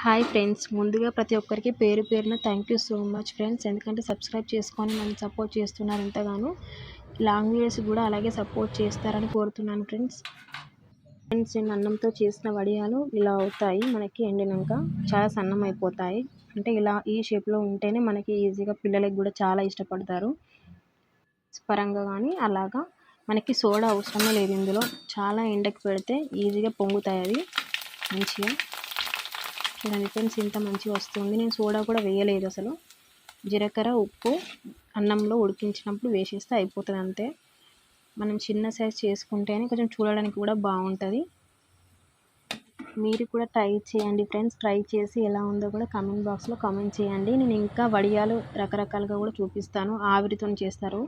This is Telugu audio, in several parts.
హాయ్ ఫ్రెండ్స్, ముందుగా ప్రతి ఒక్కరికి పేరు పేరున thank you so much friends. ఎందుకంటే సబ్స్క్రైబ్ చేసుకొని నన్ను సపోర్ట్ చేస్తున్నారు ఎంతగానో. లాంగ్ వీడియోస్ కూడా అలాగే సపోర్ట్ చేస్తారని కోరుతున్నాను ఫ్రెండ్స్. నేను అన్నంతో చేసిన వడియాలు ఇలా అవుతాయి. మనకి ఎండినాక చాలా సన్నం అయిపోతాయి. అంటే ఇలా ఈ షేప్లో ఉంటేనే మనకి ఈజీగా పిల్లలకి కూడా చాలా ఇష్టపడతారు. పరంగా కానీ అలాగా మనకి సోడా అవసరమే లేదు. ఇందులో చాలా ఎండకి పెడితే ఈజీగా పొంగుతాయి అవి మంచిగా. చూడండి ఫ్రెండ్స్, ఇంత మంచిగా వస్తుంది. నేను సోడా కూడా వేయలేదు అసలు. జీలకర్ర, ఉప్పు అన్నంలో ఉడికించినప్పుడు వేసేస్తే అయిపోతుంది అంతే. మనం చిన్న సైజ్ చేసుకుంటేనే కొంచెం చూడడానికి కూడా బాగుంటుంది. మీరు కూడా ట్రై చేయండి ఫ్రెండ్స్. ట్రై చేసి ఎలా ఉందో కూడా కామెంట్ బాక్స్లో కామెంట్ చేయండి. నేను ఇంకా వడియాలు రకరకాలుగా కూడా చూపిస్తాను. ఆవిరితో చేస్తారు,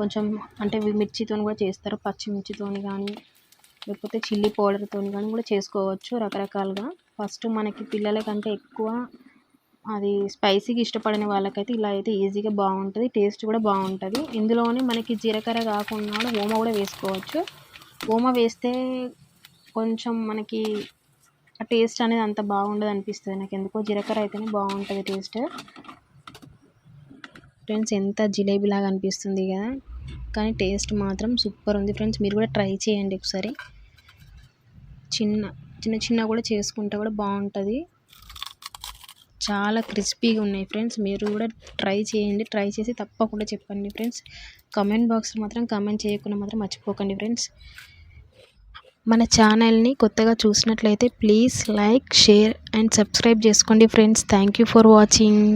కొంచెం అంటే మిర్చితో కూడా చేస్తారు, పచ్చిమిర్చితో కానీ లేకపోతే చిల్లీ పౌడర్తో కానీ కూడా చేసుకోవచ్చు రకరకాలుగా. ఫస్ట్ మనకి పిల్లలకంటే ఎక్కువ అది స్పైసీగా ఇష్టపడిన వాళ్ళకైతే ఇలా అయితే ఈజీగా బాగుంటుంది, టేస్ట్ కూడా బాగుంటుంది. ఇందులోనే మనకి జీలకర్ర కాకుండా కూడా ఓమ కూడా వేసుకోవచ్చు. ఓమ వేస్తే కొంచెం మనకి ఆ టేస్ట్ అనేది అంత బాగుండదు అనిపిస్తుంది నాకు. ఎందుకో జీలకర్ర అయితేనే బాగుంటుంది టేస్ట్. ఫ్రెండ్స్, ఎంత జిలేబీ లాగా అనిపిస్తుంది కదా, కానీ టేస్ట్ మాత్రం సూపర్ ఉంది ఫ్రెండ్స్. మీరు కూడా ట్రై చేయండి ఒకసారి. చిన్న కూడా చేసుకుంటే కూడా బాగుంటుంది. చాలా క్రిస్పీగా ఉన్నాయి ఫ్రెండ్స్. మీరు కూడా ట్రై చేయండి. ట్రై చేసి తప్పకుండా చెప్పండి ఫ్రెండ్స్. కామెంట్ బాక్స్లో మాత్రం కామెంట్ చేయకుండా మాత్రం మర్చిపోకండి ఫ్రెండ్స్. మన ఛానల్ని కొత్తగా చూసినట్లయితే please like, share and subscribe చేసుకోండి friends. Thank you for watching.